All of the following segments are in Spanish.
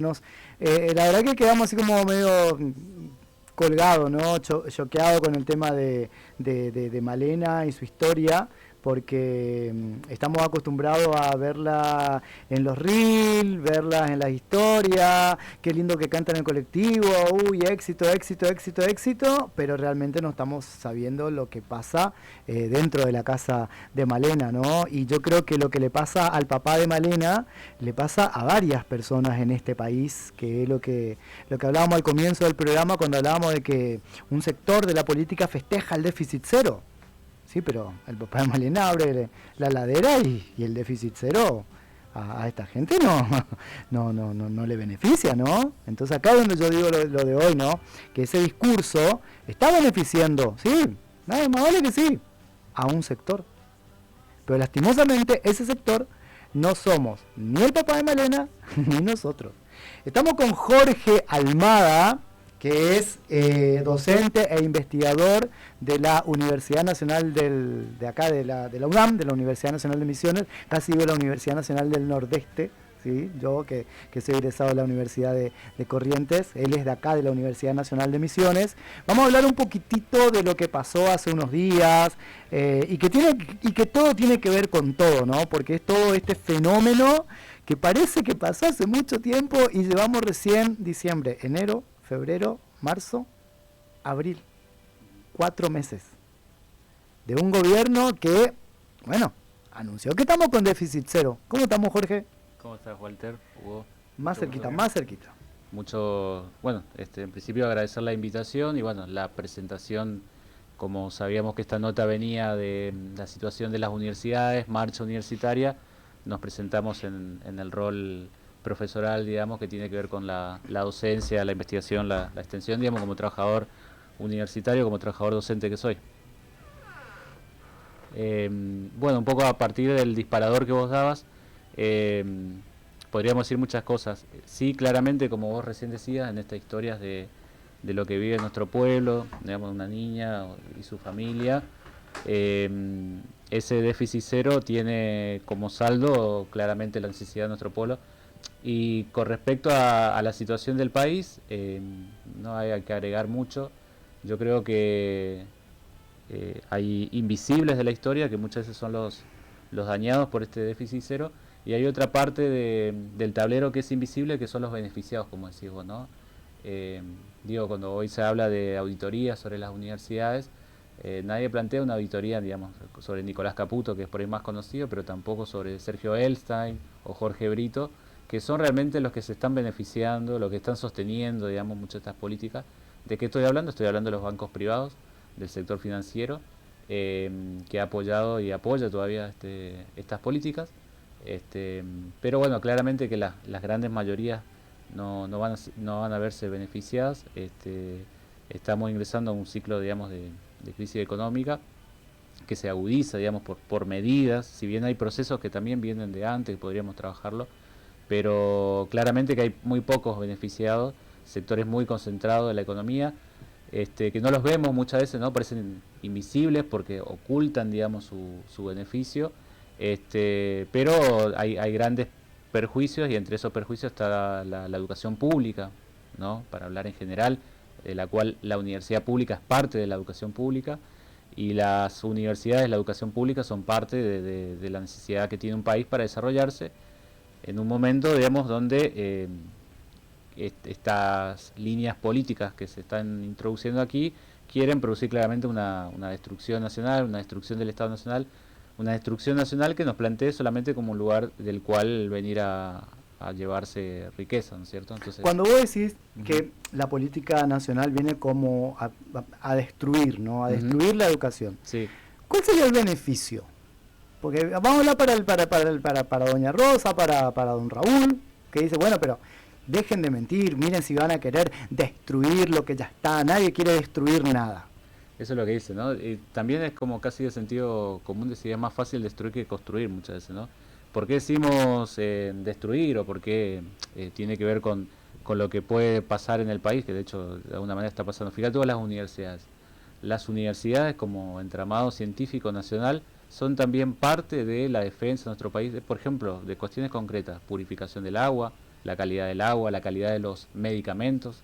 La verdad que quedamos así como medio colgado, ¿no? Choqueado con el tema de Malena y su historia, porque estamos acostumbrados a verla en los reels, verla en las historias, qué lindo que canta en el colectivo, uy, éxito, éxito, éxito, éxito, pero realmente no estamos sabiendo lo que pasa dentro de la casa de Malena, ¿no? Y yo creo que lo que le pasa al papá de Malena le pasa a varias personas en este país, que es lo que hablábamos al comienzo del programa cuando hablábamos de que un sector de la política festeja el déficit cero. Sí, pero el papá de Malena abre la ladera y el déficit cero a esta gente no le beneficia, ¿no? Entonces acá es donde yo digo lo de hoy, ¿no? Que ese discurso está beneficiando, sí, nada más vale que sí, a un sector. Pero lastimosamente ese sector no somos ni el papá de Malena ni nosotros. Estamos con Jorge Almada, que es docente e investigador de la Universidad Nacional de acá, de la UNAM, de la Universidad Nacional de Misiones, casi de la Universidad Nacional del Nordeste. ¿Sí? Yo que soy egresado de la Universidad de Corrientes, él es de acá, de la Universidad Nacional de Misiones. Vamos a hablar un poquitito de lo que pasó hace unos días y que todo tiene que ver con todo, ¿no? Porque es todo este fenómeno que parece que pasó hace mucho tiempo y llevamos recién diciembre, enero, febrero, marzo, abril, 4 meses de un gobierno que, bueno, anunció que estamos con déficit cero. ¿Cómo estamos, Jorge? ¿Cómo estás, Walter? Hugo. Más cerquita, más cerquita. Bueno, en principio agradecer la invitación y bueno, la presentación, como sabíamos que esta nota venía de la situación de las universidades, marcha universitaria, nos presentamos en el rol profesoral, digamos, que tiene que ver con la docencia, la investigación, la extensión, digamos, como trabajador universitario, como trabajador docente que soy. Bueno, un poco a partir del disparador que vos dabas, podríamos decir muchas cosas. Sí, claramente, como vos recién decías, en estas historias de lo que vive nuestro pueblo, digamos, una niña y su familia, ese déficit cero tiene como saldo claramente la necesidad de nuestro pueblo. Y con respecto a la situación del país, no hay que agregar mucho. Yo creo que hay invisibles de la historia que muchas veces son los dañados por este déficit cero, y hay otra parte del tablero que es invisible, que son los beneficiados, como decís vos, ¿no? Digo, cuando hoy se habla de auditoría sobre las universidades, nadie plantea una auditoría, digamos, sobre Nicolás Caputo, que es por ahí más conocido, pero tampoco sobre Sergio Elstein o Jorge Brito, que son realmente los que se están beneficiando, los que están sosteniendo, digamos, muchas de estas políticas. ¿De qué estoy hablando? Estoy hablando de los bancos privados, del sector financiero, que ha apoyado y apoya todavía estas políticas. Pero bueno, claramente que las grandes mayorías no van a verse beneficiadas. Estamos ingresando a un ciclo, digamos, de crisis económica que se agudiza, digamos, por medidas, si bien hay procesos que también vienen de antes, podríamos trabajarlo, pero claramente que hay muy pocos beneficiados, sectores muy concentrados de la economía, que no los vemos muchas veces, ¿no? Parecen invisibles porque ocultan, digamos, su beneficio, pero hay grandes perjuicios, y entre esos perjuicios está la educación pública, ¿no? Para hablar en general, de la cual la universidad pública es parte de la educación pública, y las universidades, la educación pública, son parte de la necesidad que tiene un país para desarrollarse en un momento, digamos, donde estas líneas políticas que se están introduciendo aquí quieren producir claramente una destrucción nacional, una destrucción del Estado Nacional, una destrucción nacional que nos plantee solamente como un lugar del cual venir a llevarse riqueza, ¿no es cierto? Entonces, cuando vos decís que la política nacional viene como a destruir, ¿no? A destruir la educación. Sí. ¿Cuál sería el beneficio? Porque vamos a hablar para doña Rosa, para don Raúl, que dice, bueno, pero dejen de mentir, miren si van a querer destruir lo que ya está, nadie quiere destruir nada. Eso es lo que dice, ¿no? Y también es como casi de sentido común decir, es más fácil destruir que construir muchas veces, ¿no? ¿Por qué decimos destruir, o por qué tiene que ver con lo que puede pasar en el país, que de hecho de alguna manera está pasando? Fíjate, todas las universidades. Las universidades como entramado científico nacional son también parte de la defensa de nuestro país, por ejemplo, de cuestiones concretas, purificación del agua, la calidad del agua, la calidad de los medicamentos.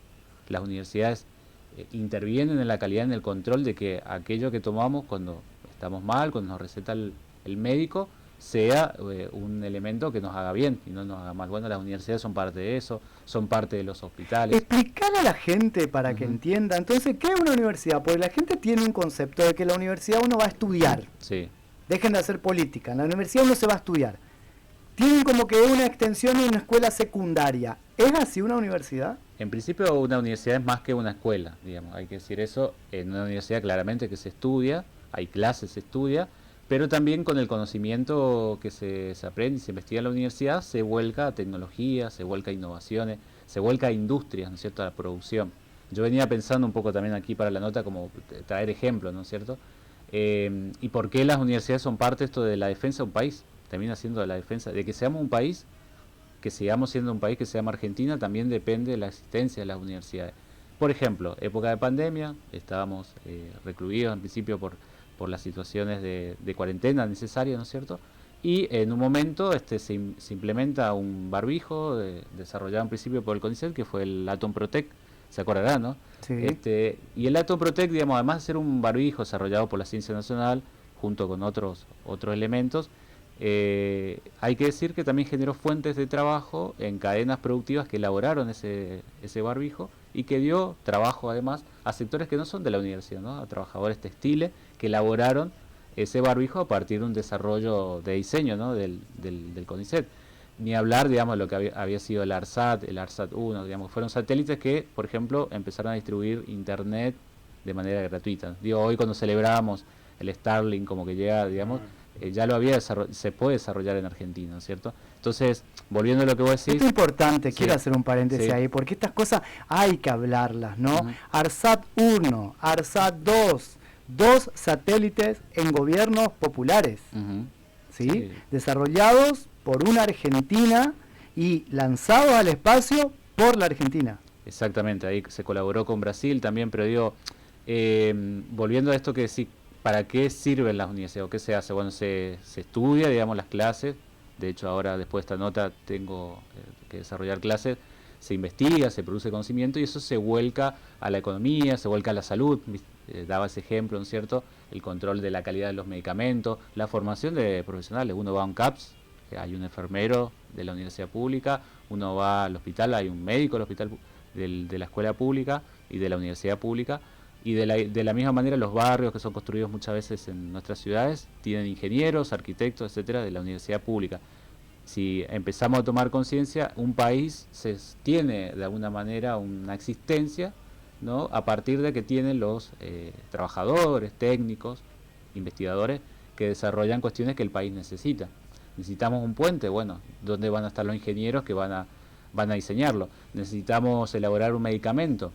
Las universidades intervienen en la calidad, en el control de que aquello que tomamos cuando estamos mal, cuando nos receta el médico, sea un elemento que nos haga bien y no nos haga mal. Bueno, las universidades son parte de eso, son parte de los hospitales. Explicar a la gente para que entienda. Entonces, ¿qué es una universidad? Porque la gente tiene un concepto de que la universidad uno va a estudiar. Sí. Dejen de hacer política. En la universidad uno se va a estudiar. Tienen como que una extensión en una escuela secundaria. ¿Es así una universidad? En principio una universidad es más que una escuela, digamos, hay que decir eso. En una universidad claramente que se estudia, hay clases, se estudia, pero también con el conocimiento que se aprende y se investiga en la universidad, se vuelca a tecnología, se vuelca a innovaciones, se vuelca a industrias, ¿no es cierto?, a la producción. Yo venía pensando un poco también aquí para la nota como traer ejemplos, ¿no es cierto? Y por qué las universidades son parte esto de la defensa de un país, termina siendo de la defensa, de que seamos un país, que sigamos siendo un país que se llama Argentina, también depende de la existencia de las universidades. Por ejemplo, época de pandemia, estábamos recluidos en principio por las situaciones de cuarentena necesarias, ¿no es cierto? Y en un momento se implementa un barbijo desarrollado en principio por el CONICET, que fue el Atom Protect, se acordarán, ¿no? Sí. Y el Atom Protect, digamos, además de ser un barbijo desarrollado por la Ciencia Nacional, junto con otros elementos, hay que decir que también generó fuentes de trabajo en cadenas productivas que elaboraron ese barbijo y que dio trabajo además a sectores que no son de la universidad, ¿no? A trabajadores textiles que elaboraron ese barbijo a partir de un desarrollo de diseño, ¿no? del CONICET. Ni hablar, digamos, de lo que había sido el ARSAT-1, digamos, fueron satélites que, por ejemplo, empezaron a distribuir internet de manera gratuita. Digo, hoy cuando celebramos el Starlink como que llega, digamos, ya lo había se puede desarrollar en Argentina, ¿no es cierto? Entonces, volviendo a lo que vos decís... Esto es importante, sí, quiero hacer un paréntesis sí, ahí, porque estas cosas hay que hablarlas, ¿no? ARSAT 1, ARSAT 2, dos satélites en gobiernos populares, ¿sí? Sí. Desarrollados por una Argentina y lanzados al espacio por la Argentina. Exactamente, ahí se colaboró con Brasil también, pero digo, volviendo a esto que decís, ¿para qué sirven las universidades o qué se hace? Bueno, se estudia, digamos, las clases. De hecho, ahora después de esta nota tengo que desarrollar clases. Se investiga, se produce conocimiento y eso se vuelca a la economía, se vuelca a la salud. Daba ese ejemplo, ¿no es cierto? El control de la calidad de los medicamentos, la formación de profesionales. Uno va a un CAPS, hay un enfermero de la universidad pública, uno va al hospital, hay un médico del hospital de la escuela pública y de la universidad pública. Y de la misma manera los barrios que son construidos muchas veces en nuestras ciudades tienen ingenieros, arquitectos, etcétera, de la universidad pública. Si empezamos a tomar conciencia, un país tiene de alguna manera una existencia, ¿no? A partir de que tienen los trabajadores, técnicos, investigadores que desarrollan cuestiones que el país necesita. Necesitamos un puente, bueno, ¿dónde van a estar los ingenieros que van a diseñarlo? Necesitamos elaborar un medicamento.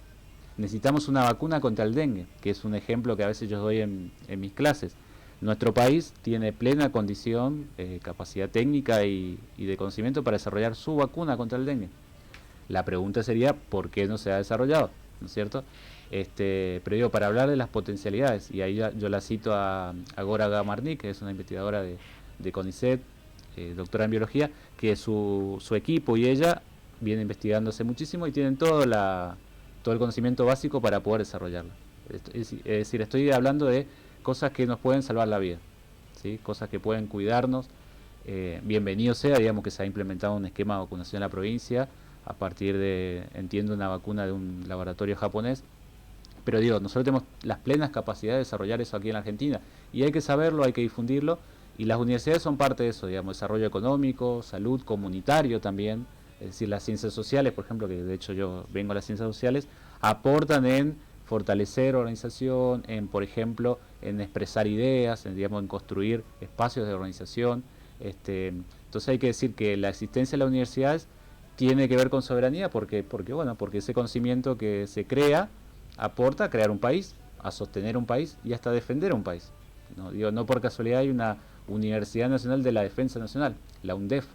Necesitamos una vacuna contra el dengue, que es un ejemplo que a veces yo doy en mis clases. Nuestro país tiene plena condición, capacidad técnica y de conocimiento para desarrollar su vacuna contra el dengue. La pregunta sería, ¿por qué no se ha desarrollado? ¿No es cierto? Pero digo, para hablar de las potencialidades, y ahí yo la cito a Gora Gamarnik, que es una investigadora de CONICET, doctora en biología, que su equipo y ella vienen investigándose muchísimo y tienen todo el conocimiento básico para poder desarrollarlo. Es decir, estoy hablando de cosas que nos pueden salvar la vida, ¿sí? Cosas que pueden cuidarnos. Bienvenido sea, digamos, que se ha implementado un esquema de vacunación en la provincia a partir de, entiendo, una vacuna de un laboratorio japonés. Pero digo, nosotros tenemos las plenas capacidades de desarrollar eso aquí en la Argentina y hay que saberlo, hay que difundirlo y las universidades son parte de eso, digamos, desarrollo económico, salud, comunitario también. Es decir, las ciencias sociales, por ejemplo, que de hecho yo vengo a las ciencias sociales, aportan en fortalecer organización, en, por ejemplo, en expresar ideas, digamos, en construir espacios de organización. Entonces hay que decir que la existencia de las universidades tiene que ver con soberanía porque ese conocimiento que se crea aporta a crear un país, a sostener un país y hasta defender un país. No por casualidad hay una Universidad Nacional de la Defensa Nacional, la UNDEF,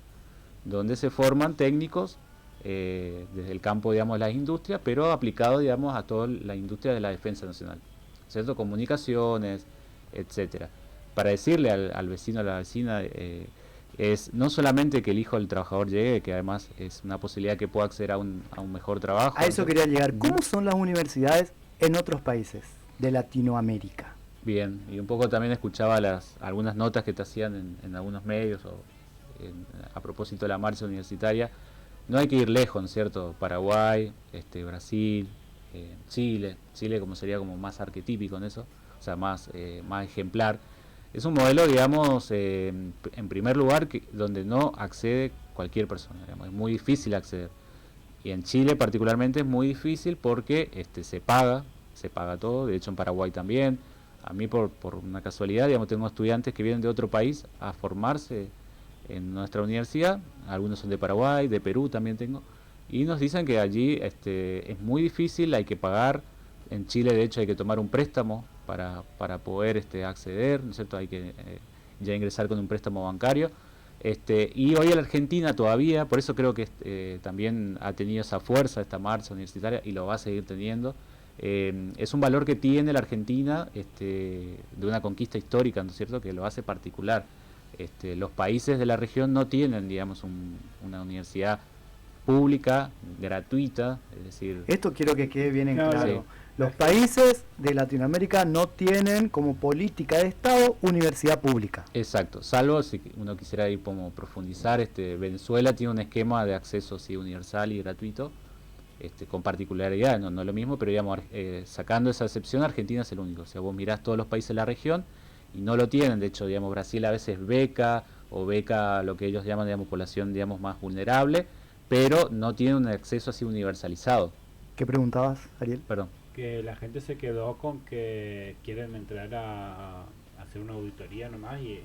donde se forman técnicos desde el campo, digamos, de las industrias, pero aplicado, digamos, a toda la industria de la defensa nacional, ¿cierto? Comunicaciones, etcétera. Para decirle al vecino, a la vecina, es no solamente que el hijo del trabajador llegue, que además es una posibilidad que pueda acceder a un mejor trabajo. A eso quería llegar. ¿Cómo son las universidades en otros países de Latinoamérica? Bien, y un poco también escuchaba algunas notas que te hacían en algunos medios a propósito de la marcha universitaria. No hay que ir lejos, ¿no es cierto? Paraguay, Brasil, Chile como sería como más arquetípico en eso, o sea, más ejemplar. Es un modelo, digamos, en primer lugar, donde no accede cualquier persona, digamos, es muy difícil acceder. Y en Chile particularmente es muy difícil porque se paga todo, de hecho en Paraguay también. A mí por una casualidad, digamos, tengo estudiantes que vienen de otro país a formarse en nuestra universidad, algunos son de Paraguay, de Perú también tengo, y nos dicen que allí es muy difícil, hay que pagar. En Chile de hecho hay que tomar un préstamo para poder acceder, ¿no es cierto? Hay que ya ingresar con un préstamo bancario. Y hoy en la Argentina todavía, por eso creo que también ha tenido esa fuerza esta marcha universitaria y lo va a seguir teniendo. Es un valor que tiene la Argentina de una conquista histórica, ¿no es cierto?, que lo hace particular. Los países de la región no tienen, digamos, una universidad pública, gratuita, es decir... Esto quiero que quede bien en claro. Sí. Los países de Latinoamérica no tienen como política de Estado universidad pública. Exacto, salvo si uno quisiera ir como profundizar, Venezuela tiene un esquema de acceso sí, universal y gratuito, con particularidades, no es lo mismo, pero digamos, sacando esa excepción, Argentina es el único. O sea, vos mirás todos los países de la región y no lo tienen. De hecho, digamos, Brasil a veces beca lo que ellos llaman, digamos, población, digamos, más vulnerable, pero no tiene un acceso así universalizado. ¿Qué preguntabas, Ariel? Perdón. Que la gente se quedó con que quieren entrar a hacer una auditoría nomás y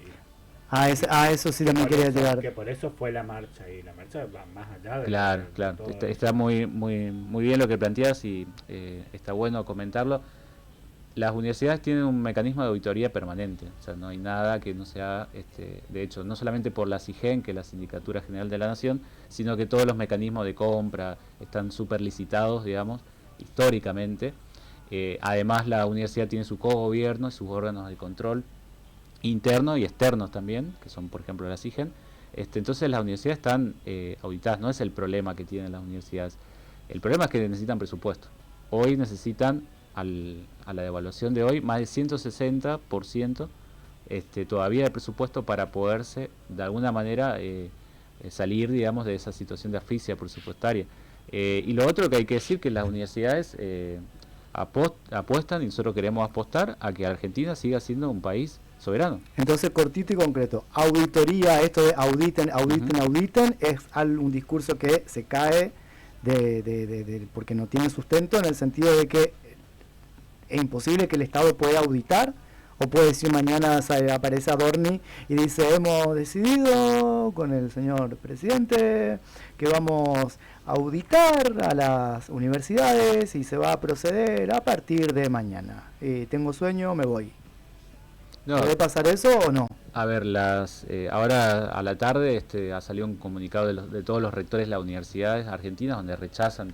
eso sí también quería llegar. Que por eso fue la marcha, y la marcha va más allá de claro. Está muy bien lo que planteas y está bueno comentarlo. Las universidades tienen un mecanismo de auditoría permanente, o sea, no hay nada que no sea, de hecho, no solamente por la SIGEN, que es la Sindicatura General de la Nación, sino que todos los mecanismos de compra están súper licitados, digamos, históricamente. Además, la universidad tiene su cogobierno y sus órganos de control internos y externos también, que son, por ejemplo, la SIGEN. Entonces, las universidades están auditadas. No es el problema que tienen las universidades. El problema es que necesitan presupuesto. Hoy necesitan, a la devaluación de hoy, más de 160% todavía de presupuesto para poderse, de alguna manera, salir, digamos, de esa situación de asfixia presupuestaria. Y lo otro que hay que decir que las universidades apuestan, y nosotros queremos apostar a que Argentina siga siendo un país soberano. Entonces, cortito y concreto, auditoría, esto de auditen, es un discurso que se cae porque no tiene sustento, en el sentido de que es imposible que el Estado pueda auditar. O puede decir mañana aparece Adorni y dice, hemos decidido con el señor presidente que vamos a auditar a las universidades y se va a proceder a partir de mañana. Tengo sueño, me voy. No. ¿Puede pasar eso o no? A ver, ahora a la tarde ha salido un comunicado de todos los rectores de las universidades argentinas donde rechazan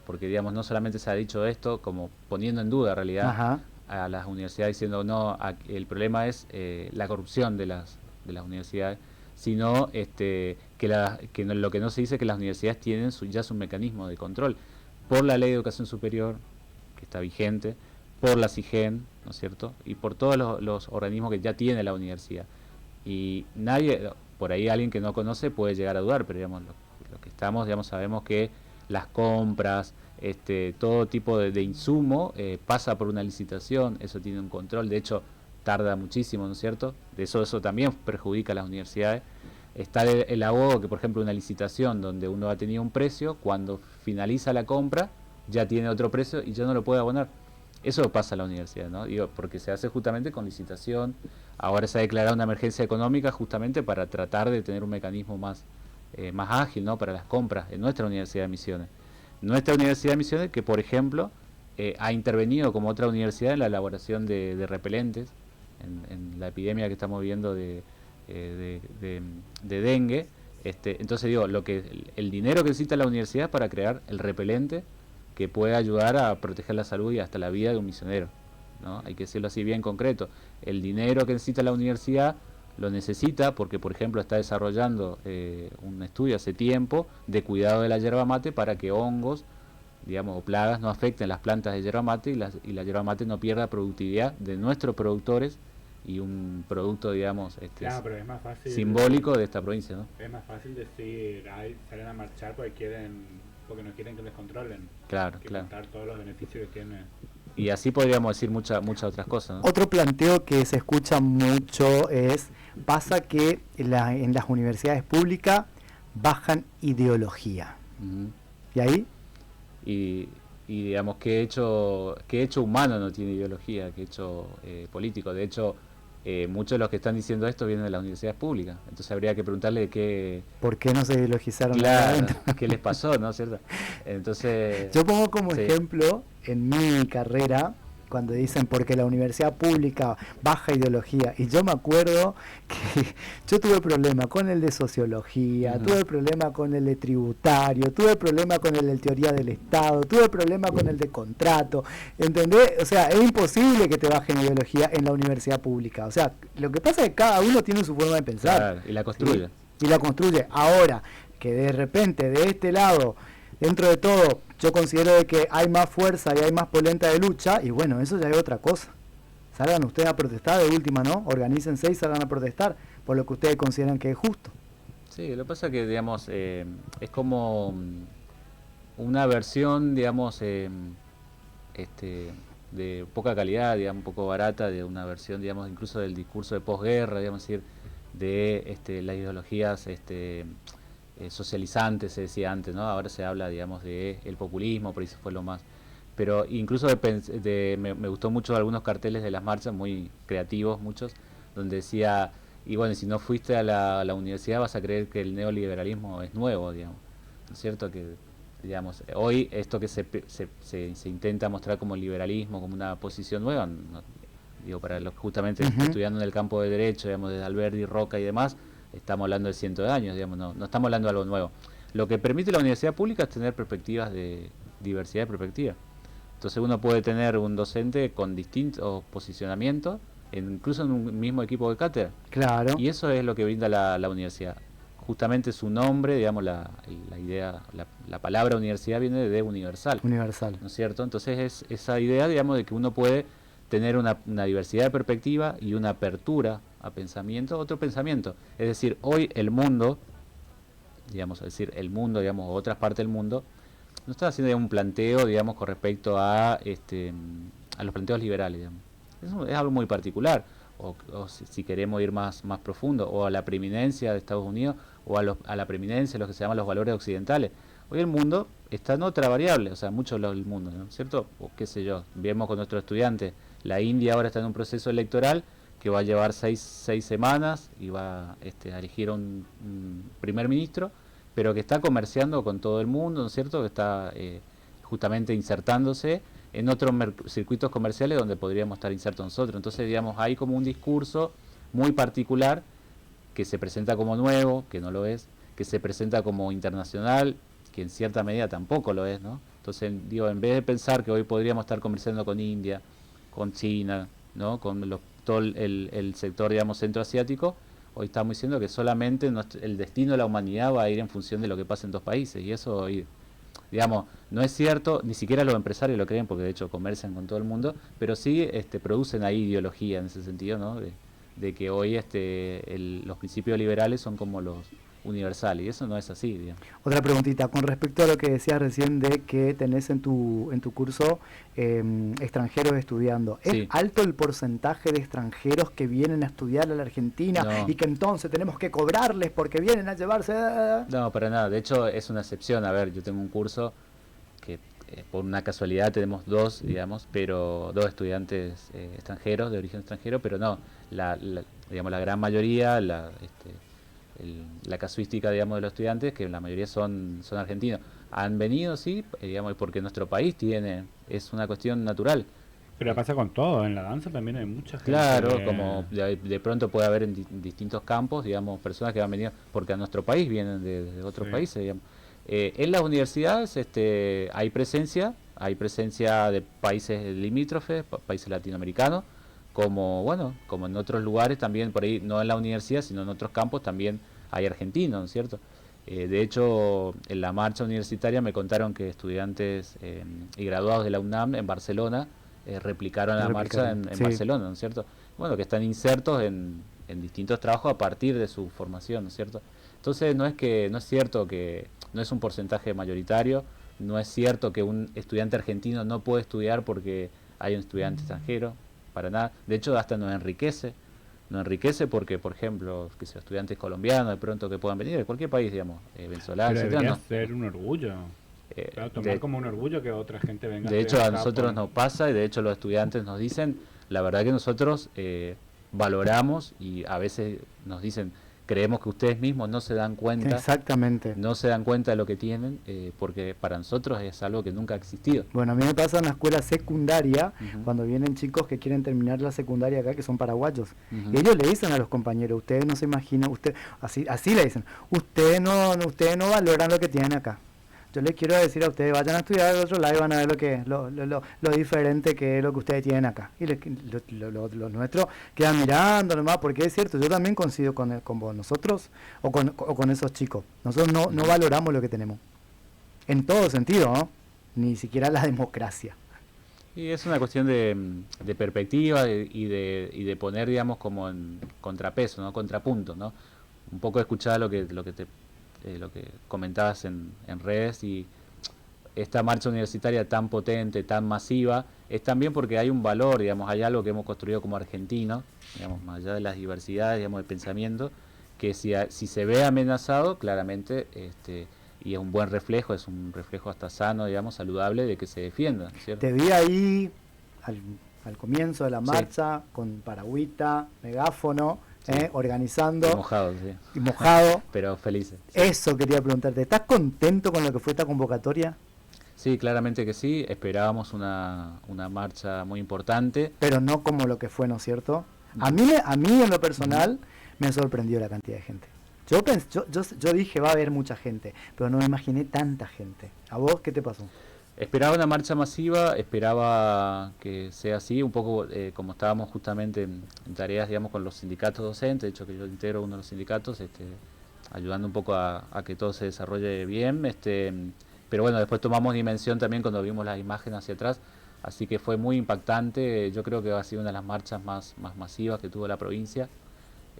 porque digamos no solamente se ha dicho esto como poniendo en duda en realidad. Ajá. A las universidades diciendo no, el problema es la corrupción de las universidades, sino que lo que no se dice es que las universidades tienen ya su mecanismo de control por la Ley de Educación Superior, que está vigente, por la SIGEN, ¿no es cierto? Y por todos los organismos que ya tiene la universidad. Y nadie, por ahí alguien que no conoce puede llegar a dudar, pero digamos, lo que estamos, digamos, sabemos que las compras, todo tipo de insumo pasa por una licitación, eso tiene un control, de hecho tarda muchísimo, ¿no es cierto? De eso también perjudica a las universidades. Está el abogo que, por ejemplo, una licitación donde uno ha tenido un precio, cuando finaliza la compra ya tiene otro precio y ya no lo puede abonar. Eso pasa a la universidad, ¿no? Digo, porque se hace justamente con licitación. Ahora se ha declarado una emergencia económica justamente para tratar de tener un mecanismo más ágil, ¿no? Para las compras en nuestra Universidad de Misiones. Nuestra Universidad de Misiones, que por ejemplo ha intervenido como otra universidad en la elaboración de repelentes en la epidemia que estamos viendo de dengue. Entonces digo, el dinero que necesita la universidad para crear el repelente que puede ayudar a proteger la salud y hasta la vida de un misionero, ¿no? Hay que decirlo así bien concreto. El dinero que necesita la universidad lo necesita porque, por ejemplo, está desarrollando un estudio hace tiempo de cuidado de la yerba mate para que hongos, digamos, o plagas no afecten las plantas de yerba mate y la yerba mate no pierda productividad de nuestros productores y un producto, digamos, Claro, pero es más fácil simbólico de esta provincia, ¿no? es más fácil decir, ay, salen a marchar porque no quieren que les controlen, Claro, que claro. contar todos los beneficios que tiene. Y así podríamos decir muchas otras cosas, ¿no? Otro planteo que se escucha mucho pasa que en las universidades públicas bajan ideología. Ujú. ¿Y ahí? Y digamos, ¿qué hecho humano no tiene ideología? ¿Qué hecho político? De hecho, muchos de los que están diciendo esto vienen de las universidades públicas. Entonces habría que preguntarle ¿Por qué no se ideologizaron ahí claro, adentro? qué les pasó, ¿no? ¿Cierto? Entonces, Yo pongo como sí. ejemplo en mi carrera, cuando dicen porque la universidad pública baja ideología, y yo me acuerdo que yo tuve problema con el de sociología, Ujú. tuve problema con el de tributario, tuve problema con el de teoría del Estado, tuve problema con el de contrato, ¿entendés? O sea, es imposible que te bajen ideología en la universidad pública. O sea, lo que pasa es que cada uno tiene su forma de pensar. Claro, y la construye. ¿Sí? Y la construye. Ahora, que de repente de este lado, dentro de todo, yo considero de que hay más fuerza y hay más polenta de lucha, y bueno, eso ya es otra cosa. Salgan ustedes a protestar de última, ¿no? Organícense y salgan a protestar por lo que ustedes consideran que es justo. Sí, lo que pasa es que, digamos, es como una versión, digamos, de poca calidad, digamos, un poco barata, de una versión, digamos, incluso del discurso de posguerra, digamos, decir, de las ideologías socializantes, se decía antes, ¿no? Ahora se habla, digamos, de el populismo, por eso fue lo más. Pero incluso me gustó mucho algunos carteles de las marchas, muy creativos, muchos, donde decía, y bueno, si no fuiste a la universidad vas a creer que el neoliberalismo es nuevo, digamos. ¿No es cierto? Que, digamos, hoy esto que se intenta mostrar como liberalismo, como una posición nueva, no, digo, para los que justamente estudiando en el campo de derecho, digamos, desde Alberdi, Roca y demás, estamos hablando de cientos de años, digamos, no estamos hablando de algo nuevo. Lo que permite la universidad pública es tener perspectivas de diversidad de perspectivas. Entonces uno puede tener un docente con distintos posicionamientos, incluso en un mismo equipo de cátedra. Claro. Y eso es lo que brinda la universidad. Justamente su nombre, digamos, la idea, la palabra universidad viene de universal. Universal. ¿No es cierto? Entonces es esa idea, digamos, de que uno puede tener una diversidad de perspectiva y una apertura a pensamiento, otro pensamiento. Es decir, hoy el mundo, digamos, digamos, otras partes del mundo, no está haciendo un planteo, digamos, con respecto a los planteos liberales, digamos. Es algo muy particular, o si queremos ir más profundo, o a la preeminencia de Estados Unidos, o a la preeminencia de lo que se llaman los valores occidentales. Hoy el mundo está en otra variable, o sea, mucho del mundo, ¿no es cierto? O qué sé yo, vemos con nuestros estudiantes, la India ahora está en un proceso electoral que va a llevar seis semanas y va a elegir un primer ministro, pero que está comerciando con todo el mundo, ¿no es cierto? Que está justamente insertándose en otros circuitos comerciales donde podríamos estar insertos nosotros. Entonces, digamos, hay como un discurso muy particular que se presenta como nuevo, que no lo es, que se presenta como internacional, que en cierta medida tampoco lo es, ¿no? Entonces, digo, en vez de pensar que hoy podríamos estar comerciando con India, con China, ¿no? Con todo el sector, digamos, centroasiático, hoy estamos diciendo que solamente el destino de la humanidad va a ir en función de lo que pasa en dos países, y eso, digamos, no es cierto, ni siquiera los empresarios lo creen, porque de hecho comercian con todo el mundo, pero sí producen ahí ideología en ese sentido, ¿no? De que hoy los principios liberales son como los universales, y eso no es así, digamos. Otra preguntita, con respecto a lo que decías recién de que tenés en tu curso extranjeros estudiando. ¿Es Sí. alto el porcentaje de extranjeros que vienen a estudiar a la Argentina No. y que entonces tenemos que cobrarles porque vienen a llevarse? No, para nada, de hecho es una excepción. A ver, yo tengo un curso que por una casualidad tenemos dos, digamos, pero dos estudiantes extranjeros, de origen extranjero, pero no, digamos, la gran mayoría, la casuística, digamos, de los estudiantes, que la mayoría son argentinos. Han venido, sí, digamos, porque nuestro país es una cuestión natural. Pero pasa con todo, en la danza también hay mucha gente. Claro, como de pronto puede haber en distintos campos, digamos, personas que han venido, porque a nuestro país vienen de otros Sí. países, digamos. En las universidades hay presencia de países limítrofes, países latinoamericanos, como, bueno, como en otros lugares también, por ahí, no en la universidad, sino en otros campos también hay argentinos, ¿no es cierto? De hecho, en la marcha universitaria me contaron que estudiantes y graduados de la UNAM en Barcelona replicaron la marcha en Sí. Barcelona, ¿no es cierto? Bueno, que están insertos en distintos trabajos a partir de su formación, ¿no es cierto? Entonces no es cierto que no es un porcentaje mayoritario, no es cierto que un estudiante argentino no puede estudiar porque hay un estudiante extranjero, para nada. De hecho, hasta nos enriquece porque, por ejemplo, que sea estudiantes colombianos de pronto que puedan venir de cualquier país, digamos, venezolano, Pero etcétera, debería no. ser un orgullo. Claro, tomar como un orgullo que otra gente venga a De hecho, estudiar a acá nosotros nos pasa y de hecho los estudiantes nos dicen, la verdad que nosotros valoramos y a veces nos dicen, creemos que ustedes mismos no se dan cuenta, Exactamente. no se dan cuenta de lo que tienen, porque para nosotros es algo que nunca ha existido. Bueno, a mí me pasa en la escuela secundaria, Ujú. cuando vienen chicos que quieren terminar la secundaria acá, que son paraguayos. Ujú. Y ellos le dicen a los compañeros, ustedes no se imaginan, así le dicen, ustedes no valoran lo que tienen acá. Yo les quiero decir a ustedes, vayan a estudiar al otro lado y van a ver lo diferente que es lo que ustedes tienen acá. Y los nuestros quedan mirando nomás, porque es cierto, yo también coincido con vos, nosotros o con esos chicos. Nosotros no valoramos lo que tenemos. En todo sentido, ¿no? Ni siquiera la democracia. Y es una cuestión de perspectiva y de poner, digamos, como en contrapeso, ¿no? Contrapunto, ¿no? Un poco escuchar lo que comentabas en redes y esta marcha universitaria tan potente, tan masiva, es también porque hay un valor, digamos, hay algo que hemos construido como argentinos, digamos, más allá de las diversidades, digamos, de pensamiento, que si se ve amenazado, claramente, y es un buen reflejo, es un reflejo hasta sano, digamos, saludable, de que se defienda, ¿cierto? Te vi ahí al comienzo de la Sí. marcha, con paragüita, megáfono, Sí. organizando, Mojado, sí, y mojado. pero felices. Sí. Eso quería preguntarte, ¿estás contento con lo que fue esta convocatoria? Sí, claramente que sí, esperábamos una marcha muy importante. Pero no como lo que fue, ¿no es cierto? No. A mí en lo personal me sorprendió la cantidad de gente. Yo dije va a haber mucha gente, pero no me imaginé tanta gente. ¿A vos qué te pasó? Esperaba una marcha masiva, esperaba que sea así, un poco como estábamos justamente en tareas, digamos, con los sindicatos docentes, de hecho que yo integro uno de los sindicatos, ayudando un poco a que todo se desarrolle bien, pero bueno, después tomamos dimensión también cuando vimos las imágenes hacia atrás, así que fue muy impactante, yo creo que ha sido una de las marchas más masivas que tuvo la provincia.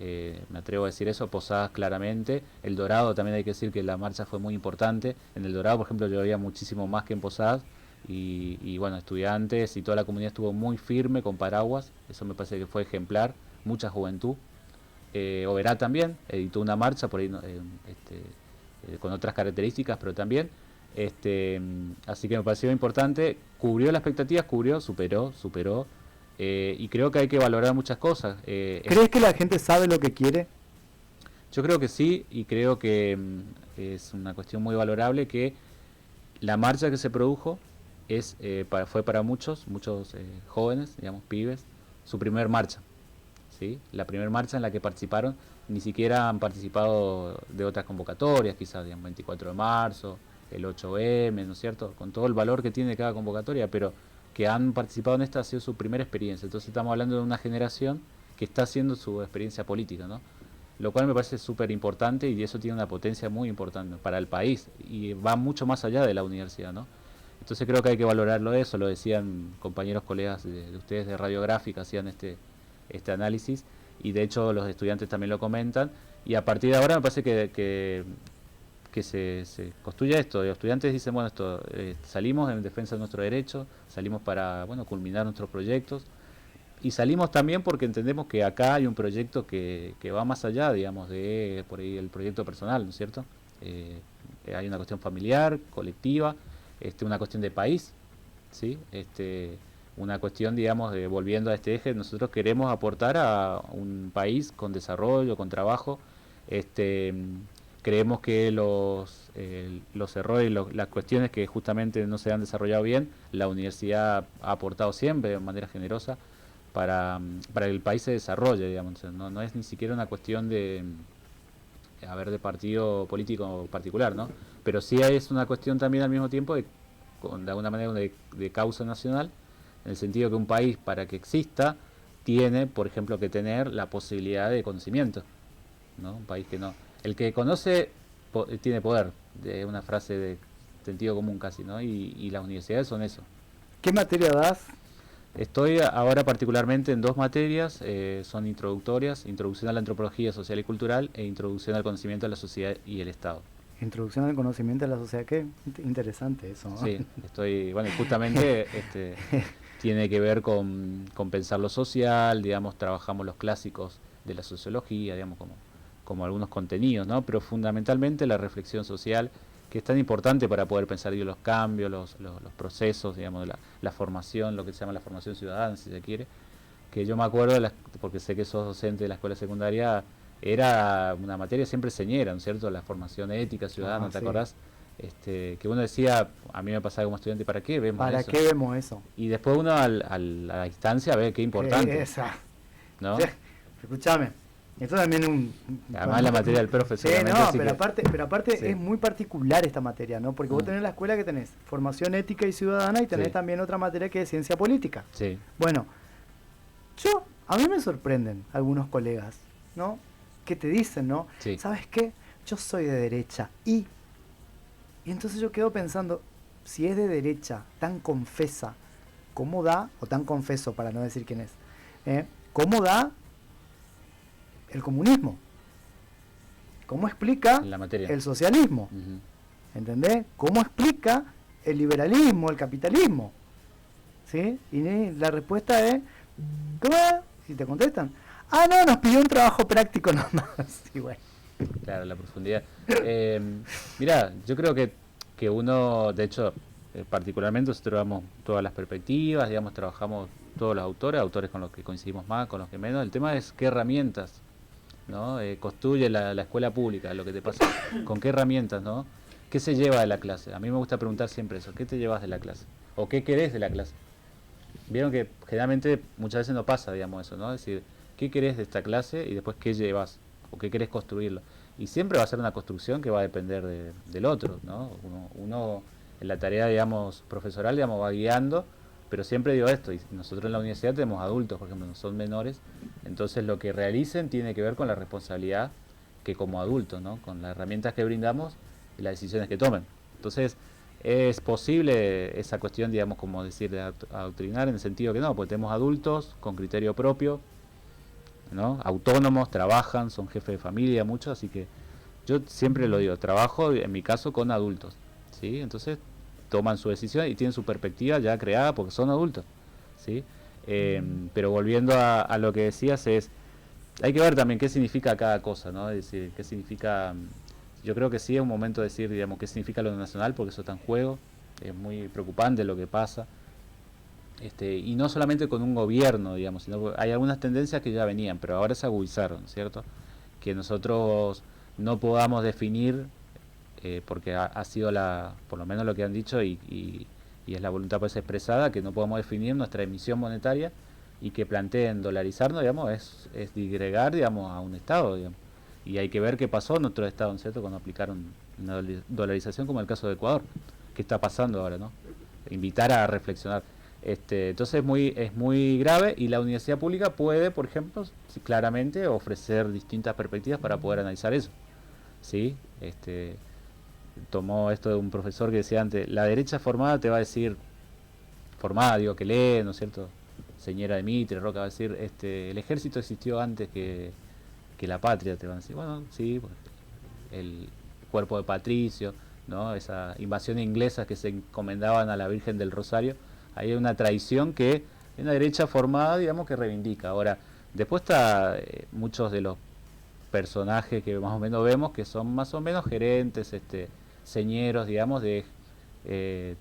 Me atrevo a decir eso, Posadas claramente, El Dorado también hay que decir que la marcha fue muy importante, en El Dorado por ejemplo llovía muchísimo más que en Posadas y bueno, estudiantes y toda la comunidad estuvo muy firme con paraguas, eso me parece que fue ejemplar, mucha juventud. Oberá también editó una marcha por ahí con otras características, pero también así que me pareció importante, cubrió las expectativas, superó. Y creo que hay que valorar muchas cosas. ¿Crees que la gente sabe lo que quiere? Yo creo que sí, y creo que es una cuestión muy valorable que la marcha que se produjo fue para muchos jóvenes, digamos, pibes, su primer marcha. ¿Sí? La primera marcha en la que participaron, ni siquiera han participado de otras convocatorias, quizás, digamos, 24 de marzo, el 8M, ¿no es cierto? Con todo el valor que tiene cada convocatoria, pero que han participado en esta ha sido su primera experiencia. Entonces estamos hablando de una generación que está haciendo su experiencia política, ¿no? Lo cual me parece súper importante y eso tiene una potencia muy importante para el país y va mucho más allá de la universidad, ¿no? Entonces creo que hay que valorarlo eso, lo decían compañeros, colegas de ustedes de Radiográfica, hacían este análisis y de hecho los estudiantes también lo comentan y a partir de ahora me parece que se construye esto. Los estudiantes dicen, bueno, salimos en defensa de nuestro derecho, salimos para, bueno, culminar nuestros proyectos y salimos también porque entendemos que acá hay un proyecto que va más allá, digamos, de por ahí el proyecto personal, ¿no es cierto? Hay una cuestión familiar, colectiva, una cuestión de país, ¿sí? Una cuestión, digamos, de volviendo a este eje, nosotros queremos aportar a un país con desarrollo, con trabajo, creemos que los errores y las cuestiones que justamente no se han desarrollado bien, la universidad ha aportado siempre de manera generosa para que el país se desarrolle, digamos. No es ni siquiera una cuestión de partido político particular, ¿no? Pero sí es una cuestión también al mismo tiempo de alguna manera de causa nacional, en el sentido que un país para que exista tiene, por ejemplo, que tener la posibilidad de conocimiento, ¿no? Un país que no. El que conoce tiene poder, de una frase de sentido común casi, ¿no? Y las universidades son eso. ¿Qué materia das? Estoy ahora particularmente en 2 materias, son introductorias, Introducción a la Antropología Social y Cultural e Introducción al Conocimiento de la Sociedad y el Estado. Introducción al conocimiento de la sociedad, qué interesante eso, ¿no? Sí, bueno, justamente tiene que ver con pensar lo social, digamos, trabajamos los clásicos de la sociología, digamos, como algunos contenidos, ¿no? Pero fundamentalmente la reflexión social, que es tan importante para poder pensar los cambios, los procesos, digamos, la formación, lo que se llama la formación ciudadana, si se quiere, que yo me acuerdo, porque sé que sos docente de la escuela secundaria, era una materia siempre señera, ¿no es cierto? La formación ética ciudadana, ¿te sí. acordás? Que uno decía, a mí me pasaba como estudiante, ¿para qué vemos ¿Para eso? qué vemos eso? Y después uno a la distancia ve qué importante, ¿no? Sí, escúchame, esto también Además la materia del profe, sí, no, así pero aparte sí. Es muy particular esta materia, ¿no? Porque vos tenés la escuela que tenés formación ética y ciudadana y tenés sí. también otra materia que es ciencia política. Sí. Bueno, a mí me sorprenden algunos colegas, ¿no? Que te dicen, ¿no? Sí. ¿Sabes qué? Yo soy de derecha y entonces yo quedo pensando, si es de derecha, tan confesa, ¿cómo da, o tan confeso para no decir quién es, cómo da el comunismo? ¿Cómo explica En la materia. el socialismo? ¿Entendés? ¿Cómo explica el liberalismo, el capitalismo? ¿Sí? Y la respuesta es, ¿cómo? Si te contestan, no, nos pidió un trabajo práctico nomás. Y bueno. Claro, la profundidad. Mirá, yo creo que uno, de hecho, particularmente nosotros vemos todas las perspectivas, digamos, trabajamos todos los autores con los que coincidimos más, con los que menos. El tema es qué herramientas, ¿no? Construye la escuela pública, lo que te pasa, con qué herramientas, ¿no? ¿Qué se lleva de la clase? A mí me gusta preguntar siempre eso, ¿qué te llevas de la clase? ¿O qué querés de la clase? Vieron que generalmente muchas veces no pasa, digamos, eso, ¿no? Es decir, ¿qué querés de esta clase y después qué llevas? ¿O qué querés construirlo? Y siempre va a ser una construcción que va a depender del otro, ¿no? Uno en la tarea, digamos, profesoral, digamos, va guiando, pero siempre digo esto, y nosotros en la universidad tenemos adultos, por ejemplo, no son menores, entonces lo que realicen tiene que ver con la responsabilidad que como adultos, ¿no? Con las herramientas que brindamos y las decisiones que tomen. Entonces, es posible esa cuestión, digamos, como decir, de adoctrinar, en el sentido que no, porque tenemos adultos con criterio propio, ¿no? Autónomos, trabajan, son jefes de familia, muchos, así que yo siempre lo digo, trabajo en mi caso con adultos, ¿sí? Entonces toman su decisión y tienen su perspectiva ya creada porque son adultos, ¿sí? Pero volviendo a lo que decías, hay que ver también qué significa cada cosa, ¿no? Es decir, qué significa, yo creo que sí es un momento de decir, digamos, qué significa lo nacional, porque eso está en juego, es muy preocupante lo que pasa. Y no solamente con un gobierno, digamos, sino que hay algunas tendencias que ya venían, pero ahora se agudizaron, ¿cierto? Que nosotros no podamos definir, porque ha sido por lo menos lo que han dicho y es la voluntad pues expresada, que no podamos definir nuestra emisión monetaria y que planteen dolarizarnos, digamos, es digregar, digamos, a un Estado, digamos. Y hay que ver qué pasó en otros estados, ¿cierto? Cuando aplicaron una dolarización, como el caso de Ecuador. ¿Qué está pasando ahora, no? Invitar a reflexionar. Entonces es muy grave y la universidad pública puede, por ejemplo, claramente ofrecer distintas perspectivas para poder analizar eso, ¿sí? Tomó esto de un profesor que decía antes, la derecha formada te va a decir, formada, digo, que lee, ¿no es cierto? Señora de Mitre, Roca va a decir, el ejército existió antes que la patria, te van a decir, bueno, sí, pues, el cuerpo de Patricio, ¿no? Esa invasión inglesa que se encomendaban a la Virgen del Rosario. Hay una tradición que es una derecha formada, digamos, que reivindica. Ahora, después está muchos de los personajes que más o menos vemos que son más o menos gerentes, señeros, digamos, de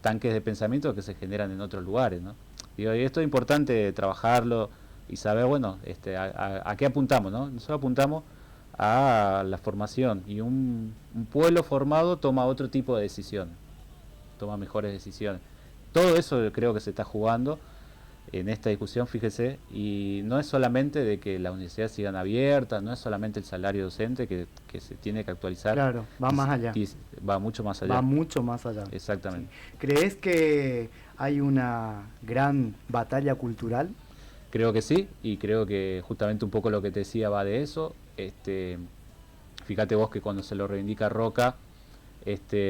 tanques de pensamiento que se generan en otros lugares, ¿no? Digo, y esto es importante trabajarlo y saber, bueno, a qué apuntamos, ¿no? Nosotros apuntamos a la formación y un pueblo formado toma otro tipo de decisiones, toma mejores decisiones. Todo eso creo que se está jugando en esta discusión, fíjese, y no es solamente de que las universidades sigan abiertas, no es solamente el salario docente que se tiene que actualizar. Claro, va más allá. Va mucho más allá. Va mucho más allá. Exactamente. Sí. ¿Crees que hay una gran batalla cultural? Creo que sí, y creo que justamente un poco lo que te decía va de eso. Fíjate vos que cuando se lo reivindica Roca,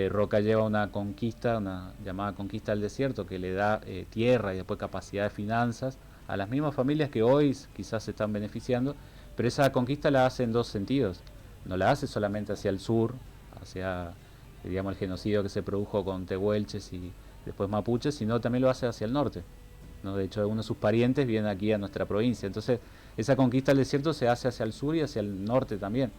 Roca lleva una conquista, una llamada conquista del desierto, que le da tierra y después capacidad de finanzas a las mismas familias que hoy quizás se están beneficiando, pero esa conquista la hace en dos sentidos. No la hace solamente hacia el sur, hacia, digamos, el genocidio que se produjo con tehuelches y después mapuches, sino también lo hace hacia el norte, ¿no? De hecho, uno de sus parientes viene aquí a nuestra provincia. Entonces, esa conquista del desierto se hace hacia el sur y hacia el norte también.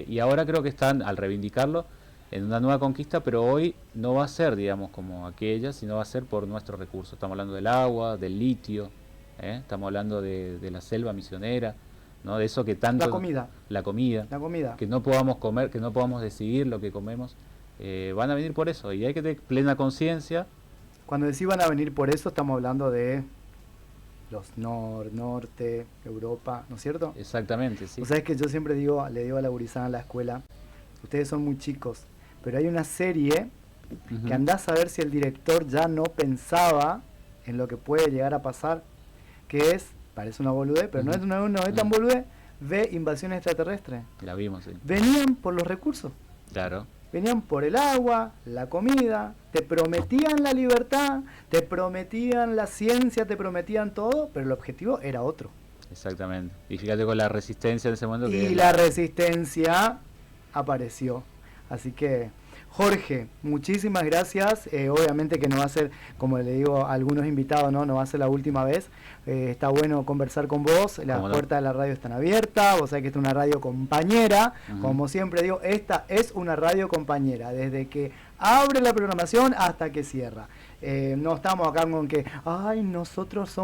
Y ahora creo que están, al reivindicarlo, en una nueva conquista, pero hoy no va a ser, digamos, como aquella, sino va a ser por nuestros recursos. Estamos hablando del agua, del litio, estamos hablando de la selva misionera, ¿no? De eso que tanto... La comida. Que no podamos comer, que no podamos decidir lo que comemos. Van a venir por eso, y hay que tener plena conciencia. Cuando decís van a venir por eso, estamos hablando de los norte, Europa, ¿no es cierto? Exactamente, sí. O sea, es que yo siempre le digo a la gurizada en la escuela, ustedes son muy chicos, pero hay una serie que andás a ver si el director ya no pensaba en lo que puede llegar a pasar, que es, parece una boludez, pero no es tan boludez, ve Invasión Extraterrestre. La vimos, sí. Venían por los recursos. Claro. Venían por el agua, la comida, te prometían la libertad, te prometían la ciencia, te prometían todo, pero el objetivo era otro. Exactamente. Y fíjate con la resistencia en ese momento. Y la resistencia apareció. Así que, Jorge, muchísimas gracias. Obviamente que no va a ser, como le digo a algunos invitados, no va a ser la última vez. Está bueno conversar con vos. Las puertas de la radio están abiertas. Vos sabés que esta es una radio compañera. Como siempre digo, esta es una radio compañera. Desde que abre la programación hasta que cierra. No estamos acá con que, ay, nosotros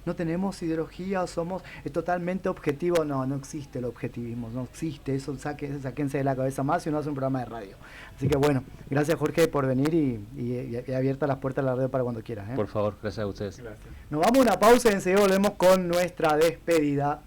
no tenemos ideología, somos totalmente objetivos. No existe el objetivismo, no existe eso, sáquense de la cabeza más si uno hace un programa de radio. Así que bueno, gracias Jorge por venir y abiertas las puertas de la radio para cuando quieras. Por favor, gracias a ustedes. Gracias. Nos vamos a una pausa y enseguida volvemos con nuestra despedida.